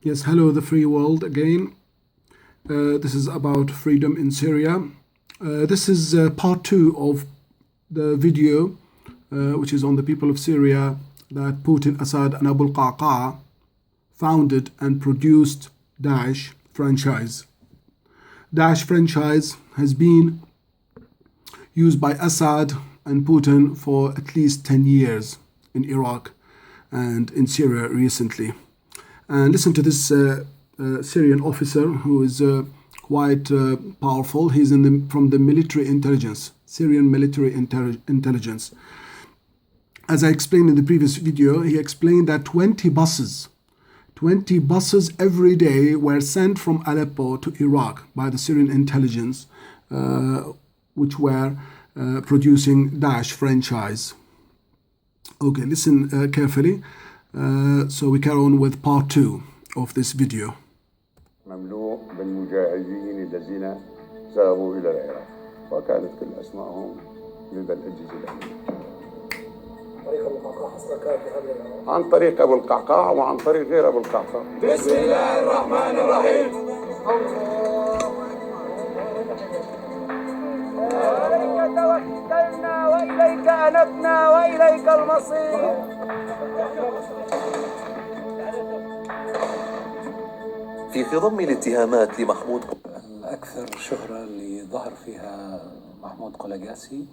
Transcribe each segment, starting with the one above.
Yes, hello, the free world again. This is about freedom in Syria. This is part 2 of the video, which is on the people of Syria, that Putin, Assad and Abu Alkaakaa founded and produced Daesh franchise. Daesh franchise has been used by Assad and Putin for at least 10 years in Iraq and in Syria recently. And listen to this Syrian officer who is quite powerful. He's from the military intelligence, Syrian military intelligence. As I explained in the previous video, he explained that 20 buses every day were sent from Aleppo to Iraq by the Syrian intelligence, which were producing Daesh franchise. Okay, listen carefully. So we carry on with part 2 of this video. مملوء بالمجاهدين الذين ذهبوا إلى العراق وكانت كل أسمائهم لدى الأجهزة الأمنية. عن طريق أبو القعقاع وعن طريق غير أبو القعقاع. بسم الله الرحمن الرحيم. إليك توكلنا وإليك أنبنا وإليك المصير. في خضم الاتهامات لمحمود الأكثر شهرة اللي ظهر فيها محمود قلقاسي.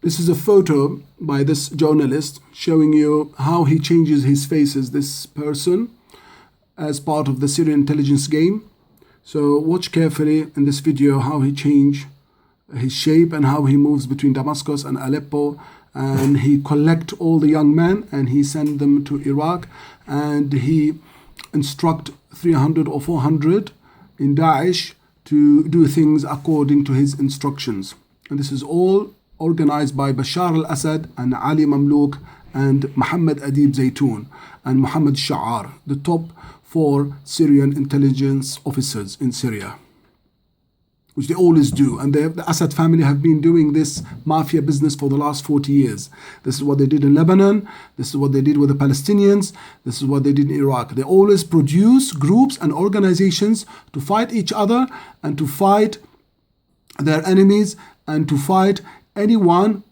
This is a photo by this journalist showing you how he changes his faces, this person, as part of the Syrian intelligence game. So watch carefully in this video how he changed his shape and how he moves between Damascus and Aleppo, and he collect all the young men and he send them to Iraq, and he instruct 300 or 400 in Daesh to do things according to his instructions. And this is all organized by Bashar al-Assad and Ali Mamlouk and Mohammed Adib Zaytoun and Mohammed Sha'ar, the top 4 Syrian intelligence officers in Syria, which they always do. And the Assad family have been doing this mafia business for the last 40 years. This is what they did in Lebanon. This is what they did with the Palestinians. This is what they did in Iraq. They always produce groups and organizations to fight each other and to fight their enemies and to fight anyone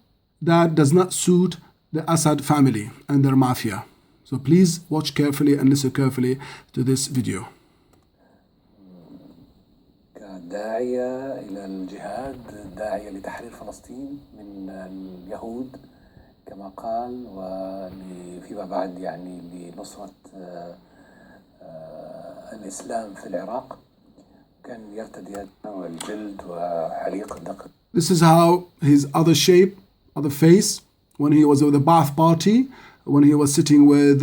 that does not suit the Assad family and their mafia. So please watch carefully and listen carefully to this video. داعية إلى الجهاد، داعية لتحرير فلسطين من اليهود كما قال، وفيما بعد يعني لنصرة الإسلام في العراق. كان يرتدي الجلد وحليق الدقن. This is how his other shape, other face, when he was with the Baath party, when he was sitting with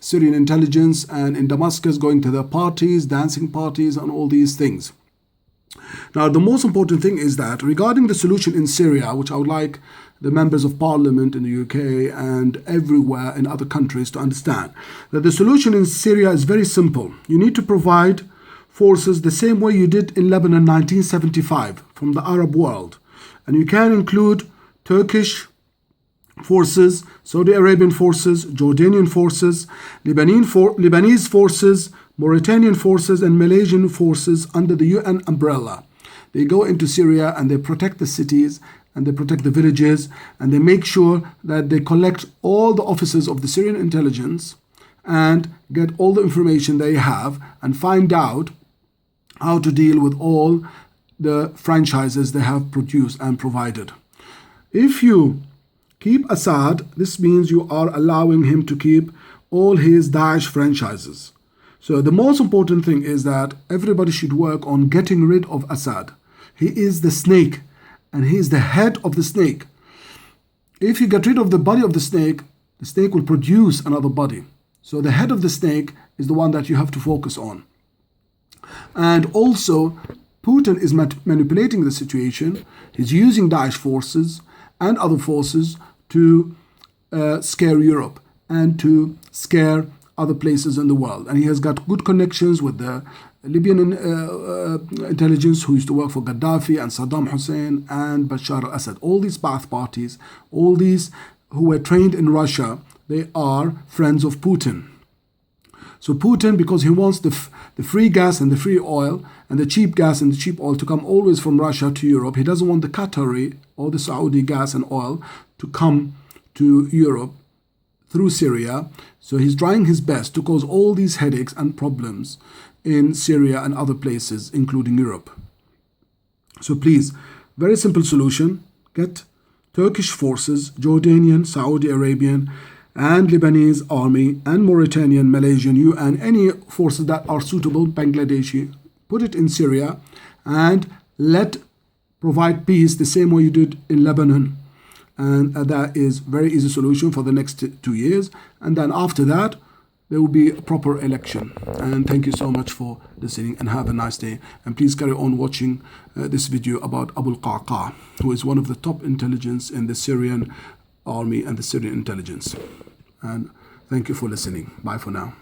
Syrian intelligence and in Damascus going to the parties, dancing parties and all these things. Now, the most important thing is that regarding the solution in Syria, which I would like the members of parliament in the UK and everywhere in other countries to understand, that the solution in Syria is very simple. You need to provide forces the same way you did in Lebanon in 1975 from the Arab world. And you can include Turkish forces, Saudi Arabian forces, Jordanian forces, Lebanese forces, Mauritanian forces and Malaysian forces under the UN umbrella. They go into Syria and they protect the cities and they protect the villages and they make sure that they collect all the officers of the Syrian intelligence and get all the information they have and find out how to deal with all the franchises they have produced and provided. If you keep Assad, this means you are allowing him to keep all his Daesh franchises. So the most important thing is that everybody should work on getting rid of Assad. He is the snake and he is the head of the snake. If you get rid of the body of the snake will produce another body. So the head of the snake is the one that you have to focus on. And also, Putin is manipulating the situation. He's using Daesh forces and other forces to scare Europe and to scare other places in the world. And he has got good connections with the Libyan intelligence who used to work for Gaddafi and Saddam Hussein and Bashar al-Assad. All these Baath parties, all these who were trained in Russia, they are friends of Putin. So Putin, because he wants the free gas and the free oil and the cheap gas and the cheap oil to come always from Russia to Europe, he doesn't want the Qatari or the Saudi gas and oil to come to Europe through Syria. So he's trying his best to cause all these headaches and problems in Syria and other places, including Europe. So please, very simple solution, get Turkish forces, Jordanian, Saudi Arabian, and Lebanese army, and Mauritanian, Malaysian, UN, any forces that are suitable, Bangladeshi, put it in Syria and provide peace the same way you did in Lebanon. And that is very easy solution for the next 2 years. And then after that, there will be a proper election. And thank you so much for listening and have a nice day. And please carry on watching this video about Abu Alkaakaa, who is one of the top intelligence in the Syrian army and the Syrian intelligence. And thank you for listening. Bye for now.